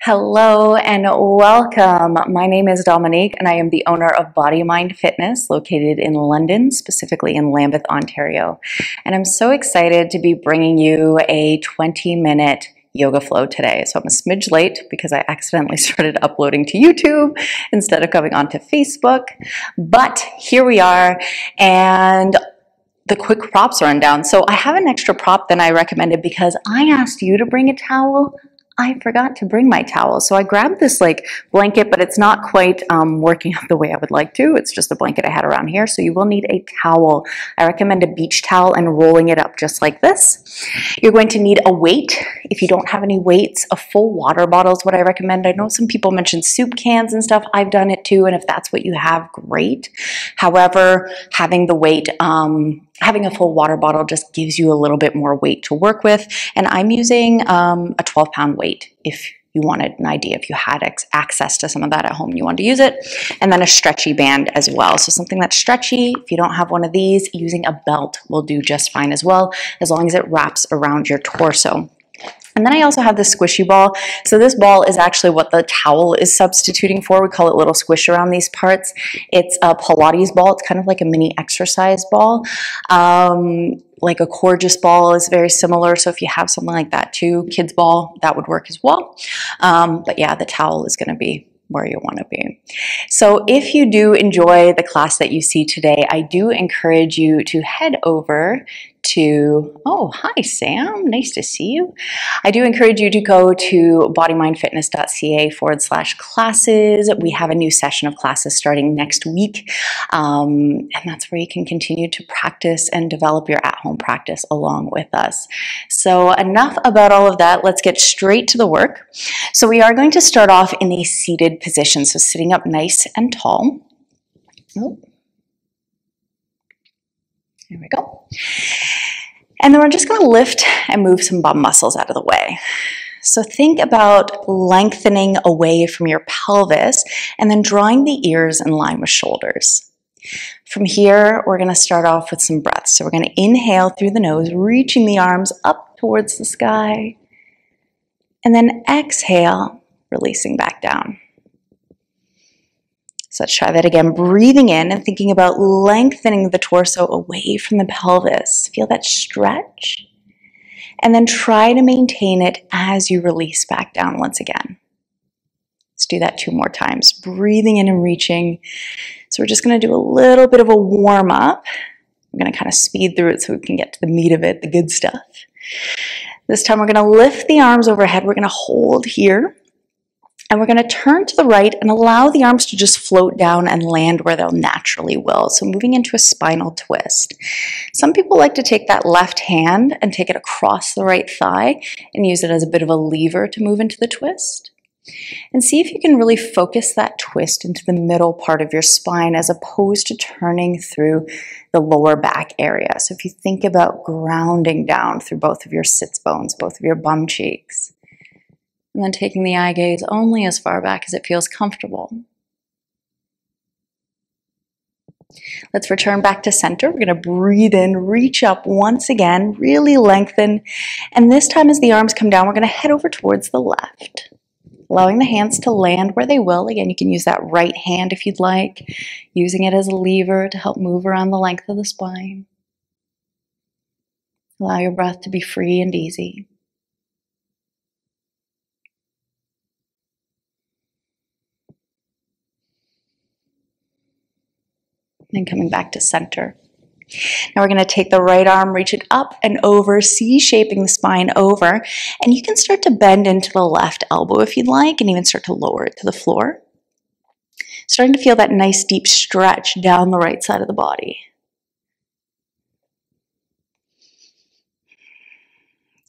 Hello and welcome. My name is Dominique and I am the owner of Body Mind Fitness located in London, specifically in Lambeth, Ontario. And I'm so excited to be bringing you a 20-minute yoga flow today. So I'm a smidge late because I accidentally started uploading to YouTube instead of coming onto Facebook. But here we are, and the quick props rundown. So I have an extra prop than I recommended because I asked you to bring a towel. I forgot to bring my towel. So I grabbed this blanket, but it's not quite working out the way I would like to. It's just a blanket I had around here. So you will need a towel. I recommend a beach towel and rolling it up just like this. You're going to need a weight. If you don't have any weights, a full water bottle is what I recommend. I know some people mention soup cans and stuff. I've done it too. And if that's what you have, great. However, having the weight, having a full water bottle just gives you a little bit more weight to work with. And I'm using a 12-pound weight if you wanted an idea, if you had access to some of that at home and you wanted to use it. And then a stretchy band as well. So something that's stretchy. If you don't have one of these, using a belt will do just fine as well, as long as it wraps around your torso. And then I also have this squishy ball. So this ball is actually what the towel is substituting for. We call it little squish around these parts. It's a Pilates ball. It's kind of like a mini exercise ball. Like a Coregeous ball is very similar. So if you have something like that too, kids ball, that would work as well. But yeah, the towel is going to be where you want to be. So if you do enjoy the class that you see today, I do encourage you to head over to, oh, hi Sam, nice to see you. I do encourage you to go to bodymindfitness.ca/classes. We have a new session of classes starting next week. And that's where you can continue to practice and develop your at-home practice along with us. So enough about all of that. Let's get straight to the work. So we are going to start off in a seated position. So sitting up nice and tall. Oh. There we go. And then we're just going to lift and move some bum muscles out of the way. So think about lengthening away from your pelvis and then drawing the ears in line with shoulders. From here, we're going to start off with some breaths. So we're going to inhale through the nose, reaching the arms up towards the sky. And then exhale, releasing back down. So let's try that again, breathing in and thinking about lengthening the torso away from the pelvis. Feel that stretch. And then try to maintain it as you release back down once again. Let's do that 2 more times. Breathing in and reaching. So we're just going to do a little bit of a warm up. I'm going to kind of speed through it so we can get to the meat of it, the good stuff. This time we're going to lift the arms overhead. We're going to hold here. And we're going to turn to the right and allow the arms to just float down and land where they'll naturally will. So moving into a spinal twist. Some people like to take that left hand and take it across the right thigh and use it as a bit of a lever to move into the twist. And see if you can really focus that twist into the middle part of your spine as opposed to turning through the lower back area. So if you think about grounding down through both of your sits bones, both of your bum cheeks. And then taking the eye gaze only as far back as it feels comfortable. Let's return back to center. We're going to breathe in, reach up once again, really lengthen. And this time as the arms come down, we're going to head over towards the left. Allowing the hands to land where they will. Again, you can use that right hand if you'd like, using it as a lever to help move around the length of the spine. Allow your breath to be free and easy. And coming back to center. Now we're going to take the right arm, reach it up and over, C-shaping the spine over. And you can start to bend into the left elbow if you'd like, and even start to lower it to the floor. Starting to feel that nice deep stretch down the right side of the body.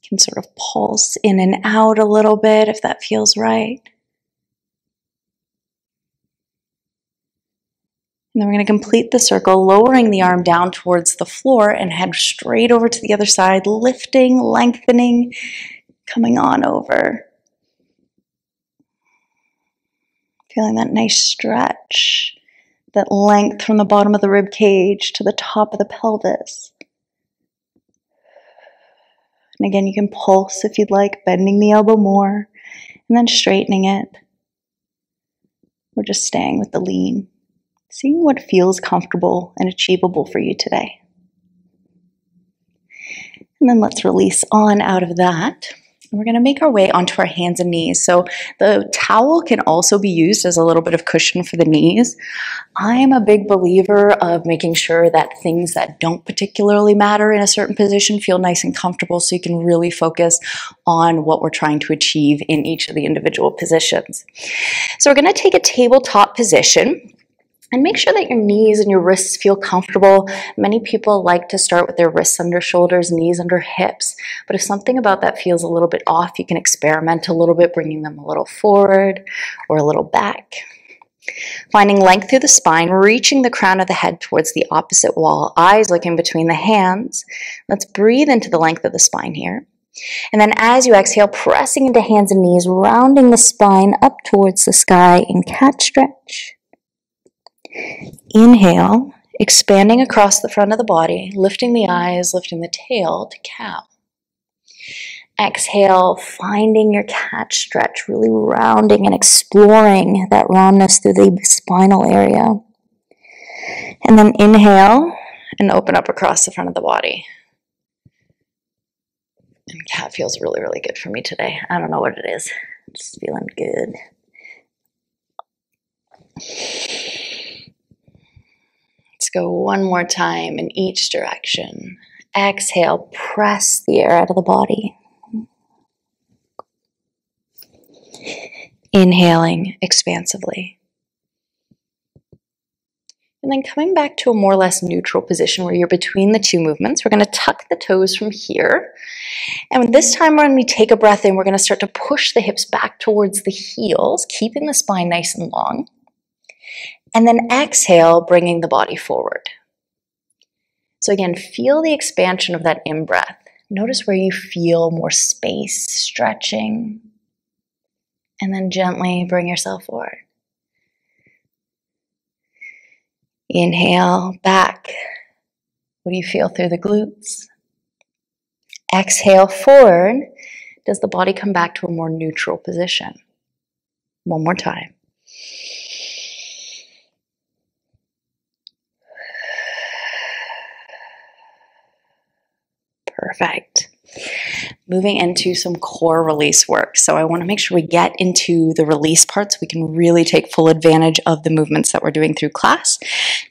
You can sort of pulse in and out a little bit if that feels right. And then we're going to complete the circle, lowering the arm down towards the floor and head straight over to the other side, lifting, lengthening, coming on over. Feeling that nice stretch, that length from the bottom of the rib cage to the top of the pelvis. And again, you can pulse if you'd like, bending the elbow more and then straightening it. We're just staying with the lean, seeing what feels comfortable and achievable for you today. And then let's release on out of that. And we're going to make our way onto our hands and knees. So the towel can also be used as a little bit of cushion for the knees. I'm a big believer of making sure that things that don't particularly matter in a certain position feel nice and comfortable, so you can really focus on what we're trying to achieve in each of the individual positions. So we're going to take a tabletop position. And make sure that your knees and your wrists feel comfortable. Many people like to start with their wrists under shoulders, knees under hips. But if something about that feels a little bit off, you can experiment a little bit, bringing them a little forward or a little back. Finding length through the spine, reaching the crown of the head towards the opposite wall, eyes looking between the hands. Let's breathe into the length of the spine here. And then as you exhale, pressing into hands and knees, rounding the spine up towards the sky in cat stretch. Inhale, expanding across the front of the body, lifting the eyes, lifting the tail to cow. Exhale, finding your cat stretch, really rounding and exploring that roundness through the spinal area. And then inhale and open up across the front of the body. And cat feels really, really good for me today. I don't know what it is. Just feeling good. Let's go one more time in each direction. Exhale, press the air out of the body. Inhaling expansively. And then coming back to a more or less neutral position where you're between the two movements, we're going to tuck the toes from here. And this time when we take a breath in, we're going to start to push the hips back towards the heels, keeping the spine nice and long. And then exhale, bringing the body forward. So again, feel the expansion of that in-breath. Notice where you feel more space, stretching. And then gently bring yourself forward. Inhale, back. What do you feel through the glutes? Exhale, forward. Does the body come back to a more neutral position? One more time. Perfect. Moving into some core release work. So I want to make sure we get into the release part so we can really take full advantage of the movements that we're doing through class.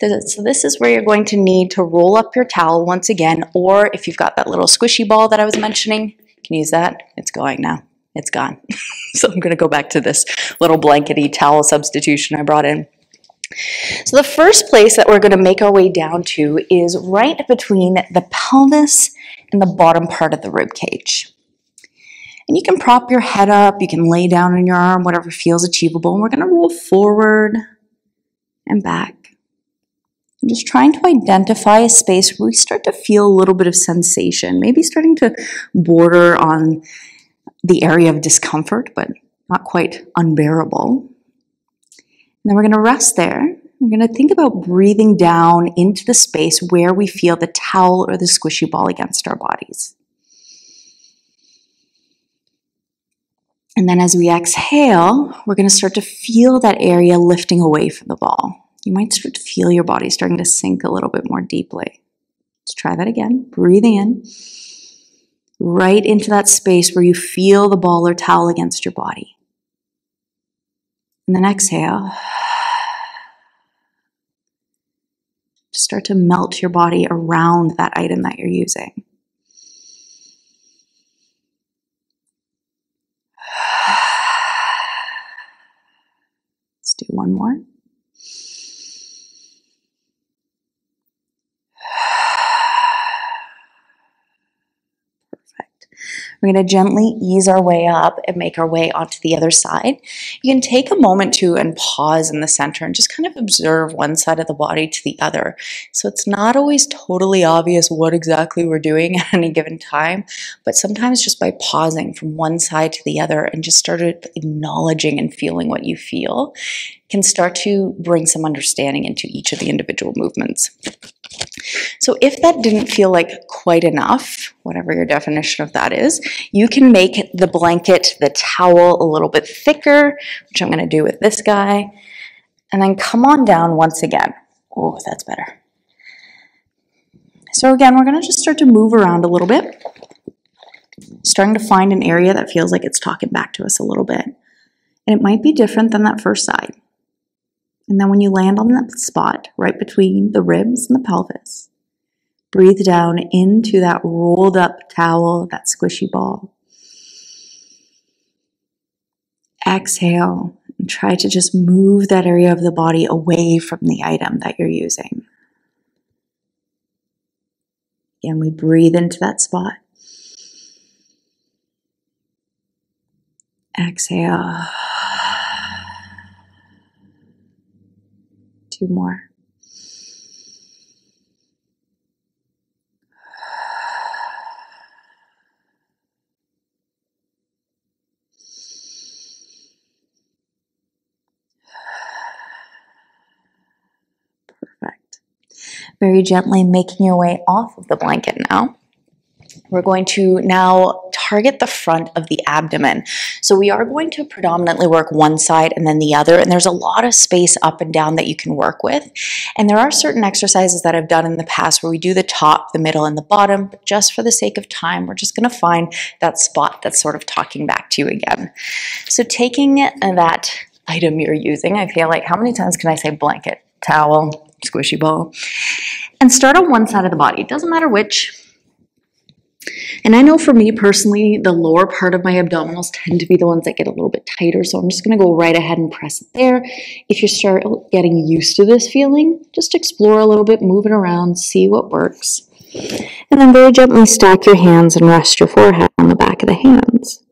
So this is where you're going to need to roll up your towel once again, or if you've got that little squishy ball that I was mentioning, you can use that. It's going now. It's gone. So I'm going to go back to this little blankety towel substitution I brought in. So the first place that we're going to make our way down to is right between the pelvis and the bottom part of the rib cage. And you can prop your head up, you can lay down on your arm, whatever feels achievable. And we're going to roll forward and back. And just trying to identify a space where we start to feel a little bit of sensation, maybe starting to border on the area of discomfort, but not quite unbearable. And then we're going to rest there. We're going to think about breathing down into the space where we feel the towel or the squishy ball against our bodies. And then as we exhale, we're going to start to feel that area lifting away from the ball. You might start to feel your body starting to sink a little bit more deeply. Let's try that again. Breathing in, right into that space where you feel the ball or towel against your body. And then exhale. Start to melt your body around that item that you're using. Let's do one more. We're going to gently ease our way up and make our way onto the other side. You can take a moment to and pause in the center and just kind of observe one side of the body to the other. So it's not always totally obvious what exactly we're doing at any given time, but sometimes just by pausing from one side to the other and just started acknowledging and feeling what you feel can start to bring some understanding into each of the individual movements. So if that didn't feel like quite enough, whatever your definition of that is, you can make the blanket, the towel, a little bit thicker, which I'm going to do with this guy, and then come on down once again. Oh, that's better. So again, we're going to just start to move around a little bit, starting to find an area that feels like it's talking back to us a little bit. And it might be different than that first side. And then when you land on that spot right between the ribs and the pelvis, breathe down into that rolled up towel, that squishy ball. Exhale and try to just move that area of the body away from the item that you're using. Again, we breathe into that spot. Exhale. 2 more. Perfect. Very gently making your way off of the blanket now. We're going to now target the front of the abdomen. So we are going to predominantly work one side and then the other, and there's a lot of space up and down that you can work with. And there are certain exercises that I've done in the past where we do the top, the middle, and the bottom, but just for the sake of time, we're just going to find that spot that's sort of talking back to you again. So taking that item you're using, I feel like, how many times can I say blanket, towel, squishy ball, and start on one side of the body. It doesn't matter which. And I know for me personally, the lower part of my abdominals tend to be the ones that get a little bit tighter. So I'm just going to go right ahead and press it there. If you start getting used to this feeling, just explore a little bit, move it around, see what works. And then very gently stack your hands and rest your forehead on the back of the hands.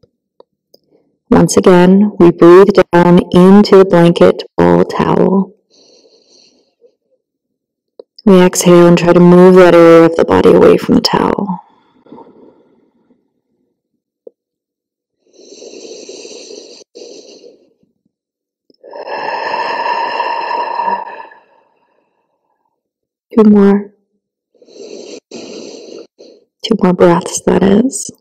Once again, we breathe down into the blanket, ball, towel. We exhale and try to move that area of the body away from the towel. Two more. 2 more breaths, that is.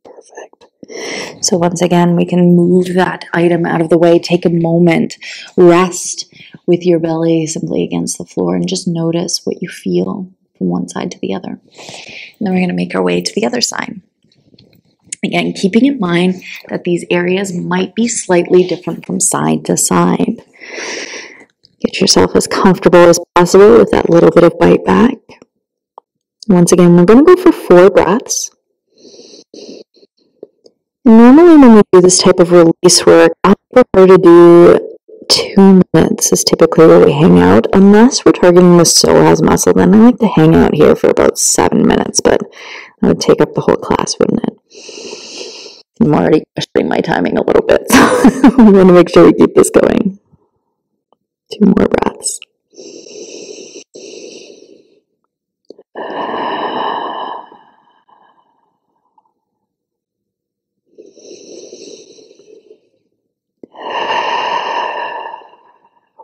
Perfect. So once again, we can move that item out of the way, take a moment, rest with your belly simply against the floor, and just notice what you feel from one side to the other. And then we're going to make our way to the other side. Again, keeping in mind that these areas might be slightly different from side to side. Get yourself as comfortable as possible with that little bit of bite back. Once again, we're going to go for 4 breaths. Normally when we do this type of release work, I prefer to do 2 minutes is typically where we hang out. Unless we're targeting the psoas muscle, then I like to hang out here for about 7 minutes, but that would take up the whole class, wouldn't it? I'm already questioning my timing a little bit, so I want to make sure we keep this going. 2 more breaths.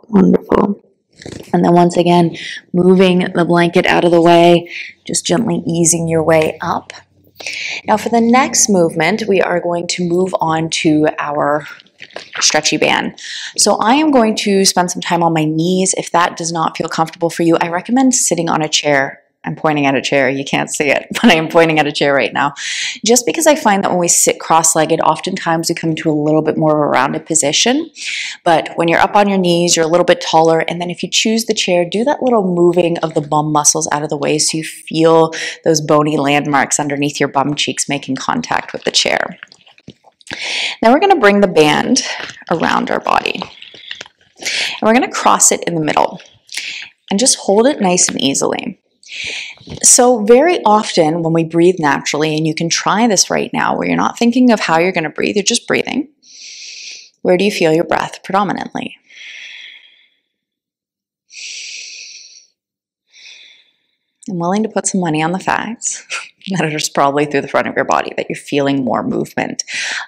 Wonderful. And then once again, moving the blanket out of the way, just gently easing your way up. Now for the next movement, we are going to move on to our stretchy band. So I am going to spend some time on my knees. If that does not feel comfortable for you, I recommend sitting on a chair. I'm pointing at a chair. You can't see it, but I am pointing at a chair right now. Just because I find that when we sit cross-legged, oftentimes we come into a little bit more of a rounded position. But when you're up on your knees, you're a little bit taller. And then if you choose the chair, do that little moving of the bum muscles out of the way so you feel those bony landmarks underneath your bum cheeks making contact with the chair. Now we're going to bring the band around our body. And we're going to cross it in the middle. And just hold it nice and easily. So very often when we breathe naturally, and you can try this right now where you're not thinking of how you're going to breathe, you're just breathing. Where do you feel your breath predominantly? I'm willing to put some money on the fact that it is probably through the front of your body that you're feeling more movement.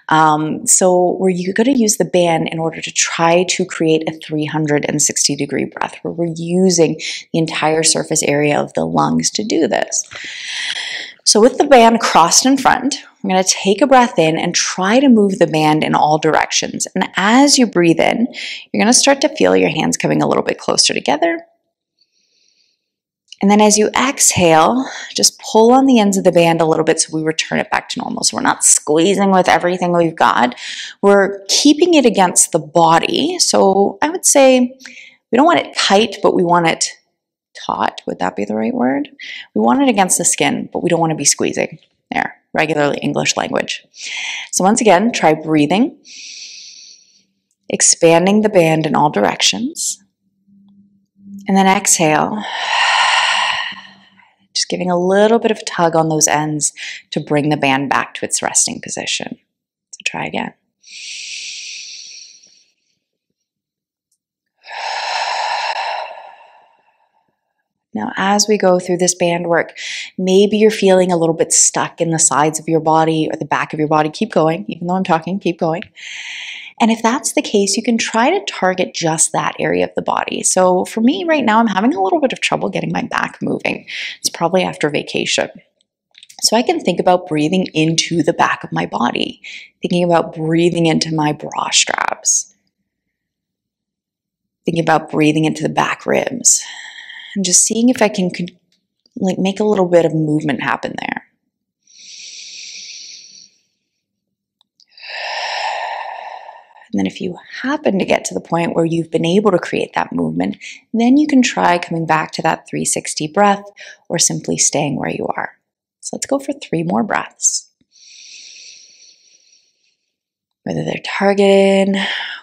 So where you're going to use the band in order to try to create a 360-degree breath, where we're using the entire surface area of the lungs to do this. So with the band crossed in front, I'm going to take a breath in and try to move the band in all directions. And as you breathe in, you're going to start to feel your hands coming a little bit closer together. And then as you exhale, just pull on the ends of the band a little bit so we return it back to normal. So we're not squeezing with everything we've got. We're keeping it against the body. So I would say we don't want it tight, but we want it taut. Would that be the right word? We want it against the skin, but we don't want to be squeezing. There, regularly English language. So once again, try breathing, expanding the band in all directions. And then exhale. Just giving a little bit of a tug on those ends to bring the band back to its resting position. So try again. Now, as we go through this band work, maybe you're feeling a little bit stuck in the sides of your body or the back of your body. Keep going, even though I'm talking, keep going. And if that's the case, you can try to target just that area of the body. So for me right now, I'm having a little bit of trouble getting my back moving. It's probably after vacation. So I can think about breathing into the back of my body, thinking about breathing into my bra straps, thinking about breathing into the back ribs, and just seeing if I can make a little bit of movement happen there. And then if you happen to get to the point where you've been able to create that movement, then you can try coming back to that 360 breath or simply staying where you are. So let's go for 3 more breaths. Whether they're targeted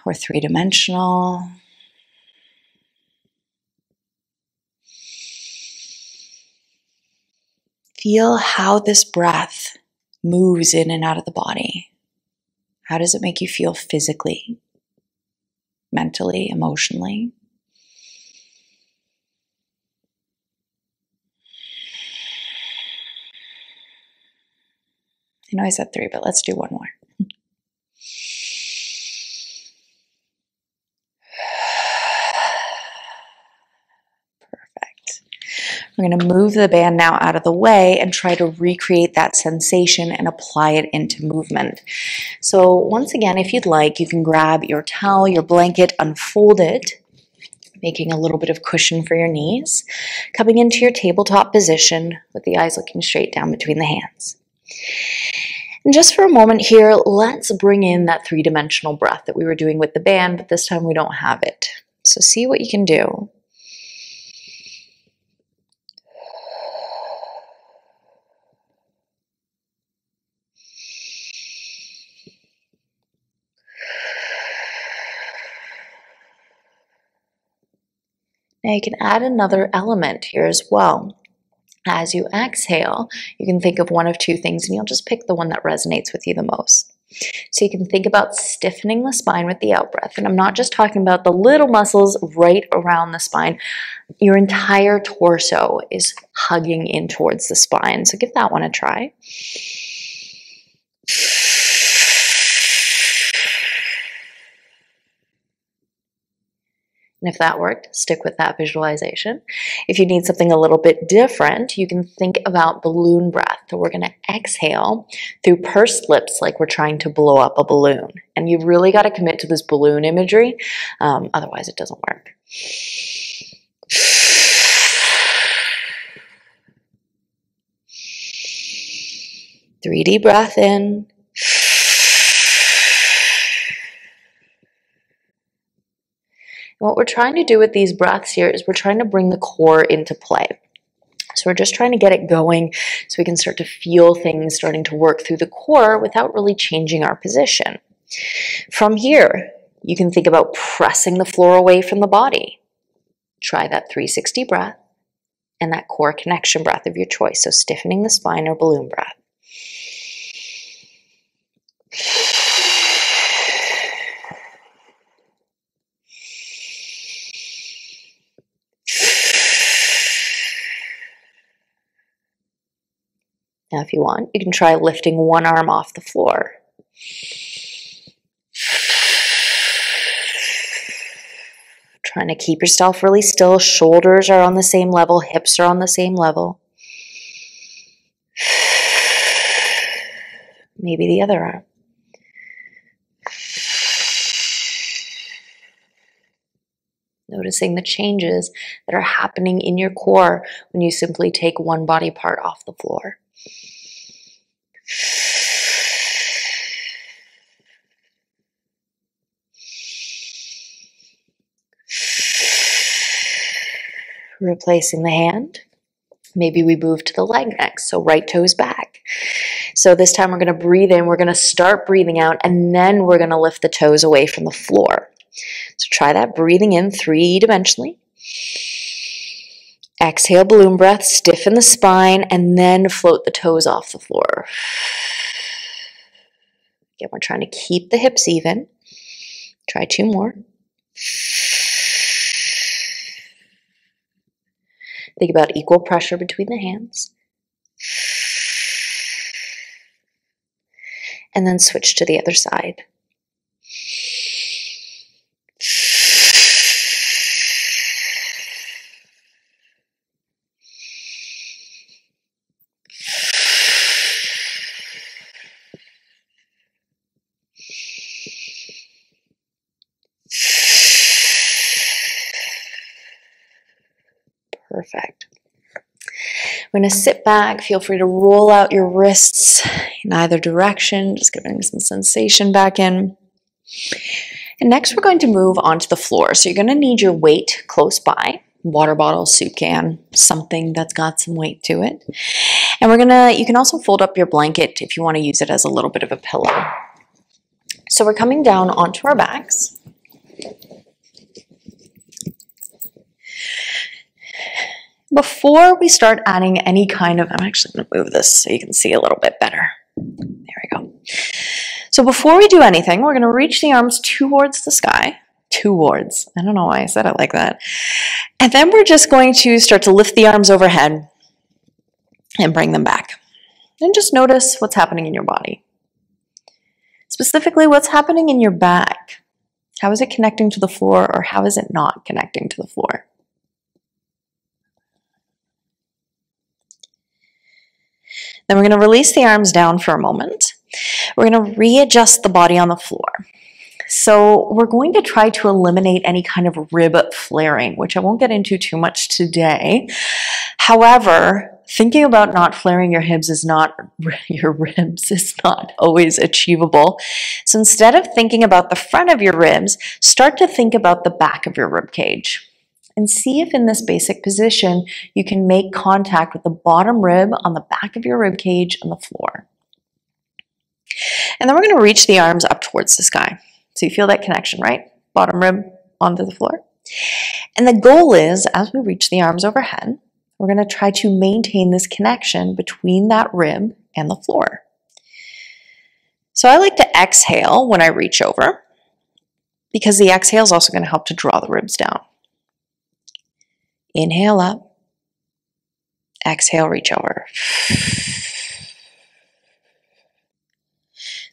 or 3-dimensional. Feel how this breath moves in and out of the body. How does it make you feel physically, mentally, emotionally? I know I said 3, but let's do 1 more. Perfect. We're going to move the band now out of the way and try to recreate that sensation and apply it into movement. So once again, if you'd like, you can grab your towel, your blanket, unfold it, making a little bit of cushion for your knees, coming into your tabletop position with the eyes looking straight down between the hands. And just for a moment here, let's bring in that 3-dimensional breath that we were doing with the band, but this time we don't have it. So see what you can do. Now you can add another element here as well. As you exhale, you can think of one of 2 things, and you'll just pick the one that resonates with you the most. So you can think about stiffening the spine with the out-breath. And I'm not just talking about the little muscles right around the spine. Your entire torso is hugging in towards the spine. So give that one a try. And if that worked, stick with that visualization. If you need something a little bit different, you can think about balloon breath. So we're going to exhale through pursed lips like we're trying to blow up a balloon. And you've really got to commit to this balloon imagery, otherwise it doesn't work. 3 deep breath in. What we're trying to do with these breaths here is we're trying to bring the core into play. So we're just trying to get it going so we can start to feel things starting to work through the core without really changing our position. From here, you can think about pressing the floor away from the body. Try that 360 breath and that core connection breath of your choice. So stiffening the spine or balloon breath. Now, if you want, you can try lifting one arm off the floor. Trying to keep yourself really still. Shoulders are on the same level. Hips are on the same level. Maybe the other arm. Noticing the changes that are happening in your core when you simply take one body part off the floor. Replacing the hand. Maybe we move to the leg next, so right toes back. So this time we're going to breathe in, we're going to start breathing out, and then we're going to lift the toes away from the floor. So try that, breathing in 3-dimensionally. Exhale, balloon breath, stiffen the spine, and then float the toes off the floor. Again, we're trying to keep the hips even. Try 2 more. Think about equal pressure between the hands. And then switch to the other side. Perfect. We're going to sit back. Feel free to roll out your wrists in either direction, just getting some sensation back in. And next we're going to move onto the floor. So you're going to need your weight close by, water bottle, soup can, something that's got some weight to it. And you can also fold up your blanket if you want to use it as a little bit of a pillow. So we're coming down onto our backs. Before we start adding any kind of, I'm actually going to move this so you can see a little bit better. There we go. So before we do anything, we're going to reach the arms towards the sky. Towards. I don't know why I said it like that. And then we're just going to start to lift the arms overhead and bring them back. And just notice what's happening in your body. Specifically, what's happening in your back. How is it connecting to the floor, or how is it not connecting to the floor? Then we're going to release the arms down for a moment. We're going to readjust the body on the floor. So we're going to try to eliminate any kind of rib flaring, which I won't get into too much today. However, thinking about not flaring your ribs is not always achievable. So instead of thinking about the front of your ribs, start to think about the back of your rib cage. And see if in this basic position you can make contact with the bottom rib on the back of your rib cage on the floor. And then we're going to reach the arms up towards the sky. So you feel that connection, right? Bottom rib onto the floor. And the goal is, as we reach the arms overhead, we're going to try to maintain this connection between that rib and the floor. So I like to exhale when I reach over, because the exhale is also going to help to draw the ribs down. Inhale up, exhale, reach over.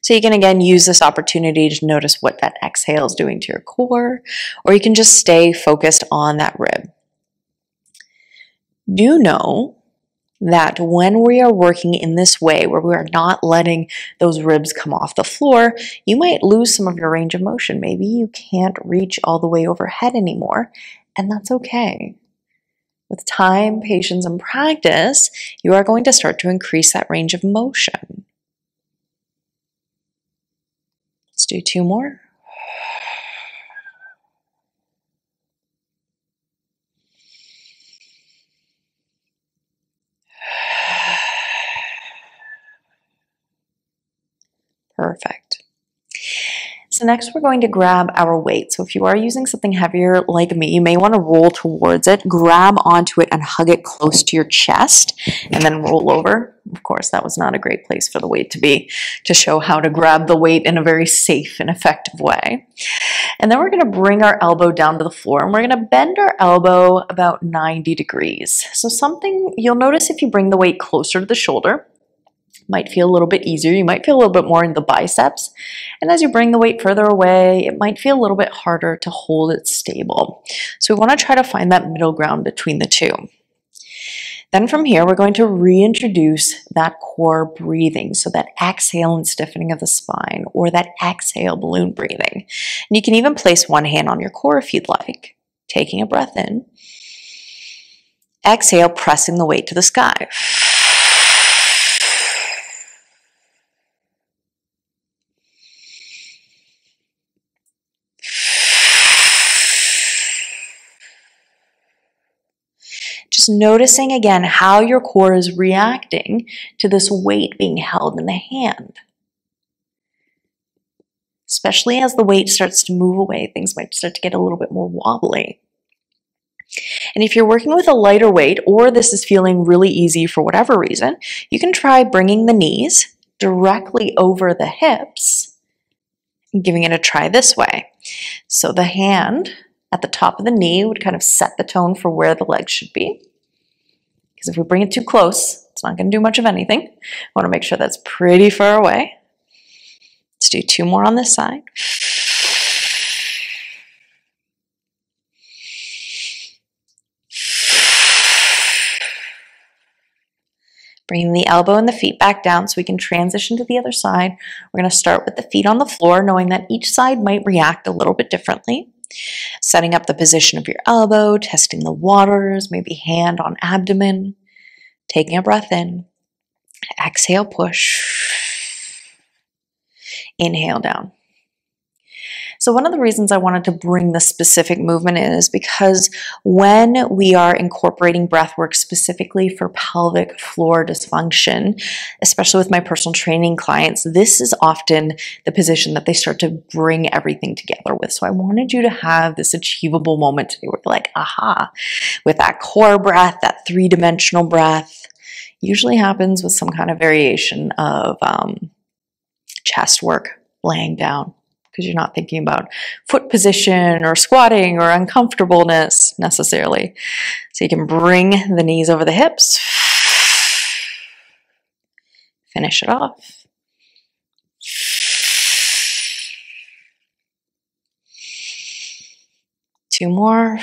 So you can again use this opportunity to notice what that exhale is doing to your core, or you can just stay focused on that rib. Do know that when we are working in this way, where we are not letting those ribs come off the floor, you might lose some of your range of motion. Maybe you can't reach all the way overhead anymore, and that's okay. With time, patience, and practice, you are going to start to increase that range of motion. Let's do 2 more. Perfect. So next we're going to grab our weight. So if you are using something heavier like me, you may want to roll towards it, grab onto it and hug it close to your chest, and then roll over. Of course, that was not a great place for the weight to be, to show how to grab the weight in a very safe and effective way. And then we're going to bring our elbow down to the floor, and we're going to bend our elbow about 90 degrees. So something you'll notice if you bring the weight closer to the shoulder, Might feel a little bit easier. You might feel a little bit more in the biceps. And as you bring the weight further away, it might feel a little bit harder to hold it stable. So we want to try to find that middle ground between the two. Then from here, we're going to reintroduce that core breathing. So that exhale and stiffening of the spine, or that exhale balloon breathing. And you can even place one hand on your core if you'd like. Taking a breath in. Exhale, pressing the weight to the sky. Just noticing again how your core is reacting to this weight being held in the hand. Especially as the weight starts to move away, things might start to get a little bit more wobbly. And if you're working with a lighter weight, or this is feeling really easy for whatever reason, you can try bringing the knees directly over the hips and giving it a try this way. So the hand at the top of the knee would kind of set the tone for where the legs should be. Because if we bring it too close, it's not going to do much of anything. I want to make sure that's pretty far away. Let's do 2 more on this side. Bringing the elbow and the feet back down so we can transition to the other side. We're going to start with the feet on the floor, knowing that each side might react a little bit differently. Setting up the position of your elbow, testing the waters, maybe hand on abdomen. Taking a breath in. Exhale, push. Inhale down. So one of the reasons I wanted to bring this specific movement in is because when we are incorporating breath work specifically for pelvic floor dysfunction, especially with my personal training clients, this is often the position that they start to bring everything together with. So I wanted you to have this achievable moment today where you're like, aha, with that core breath, that 3-dimensional breath, usually happens with some kind of variation of chest work, laying down. Because you're not thinking about foot position or squatting or uncomfortableness necessarily. So you can bring the knees over the hips. Finish it off. Two more.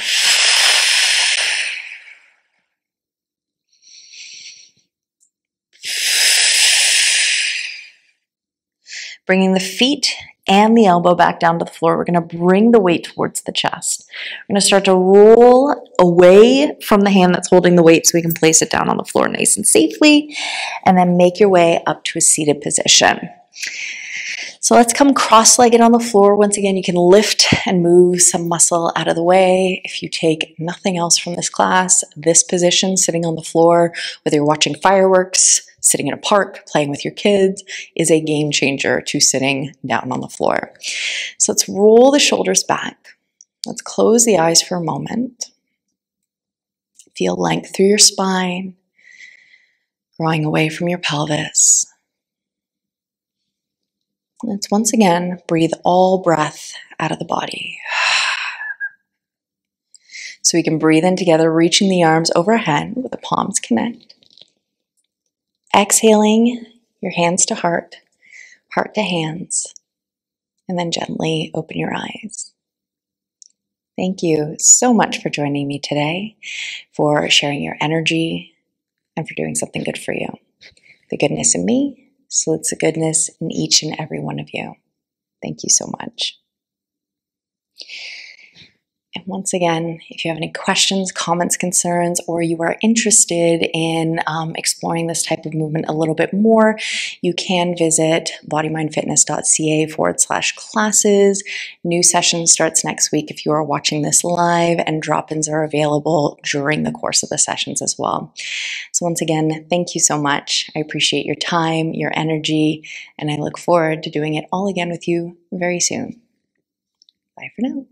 Bringing the feet and the elbow back down to the floor. We're going to bring the weight towards the chest. We're going to start to roll away from the hand that's holding the weight so we can place it down on the floor nice and safely, and then make your way up to a seated position. So let's come cross-legged on the floor. Once again, you can lift and move some muscle out of the way. If you take nothing else from this class, this position, sitting on the floor, whether you're watching fireworks, sitting in a park, playing with your kids, is a game changer to sitting down on the floor. So let's roll the shoulders back. Let's close the eyes for a moment. Feel length through your spine, growing away from your pelvis. Let's once again breathe all breath out of the body. So we can breathe in together, reaching the arms overhead where the palms connect. Exhaling your hands to heart, heart to hands, and then gently open your eyes. Thank you so much for joining me today, for sharing your energy, and for doing something good for you. The goodness in me, so it's the goodness in each and every one of you. Thank you so much. And once again, if you have any questions, comments, concerns, or you are interested in exploring this type of movement a little bit more, you can visit bodymindfitness.ca/classes. New session starts next week if you are watching this live, and drop-ins are available during the course of the sessions as well. So once again, thank you so much. I appreciate your time, your energy, and I look forward to doing it all again with you very soon. Bye for now.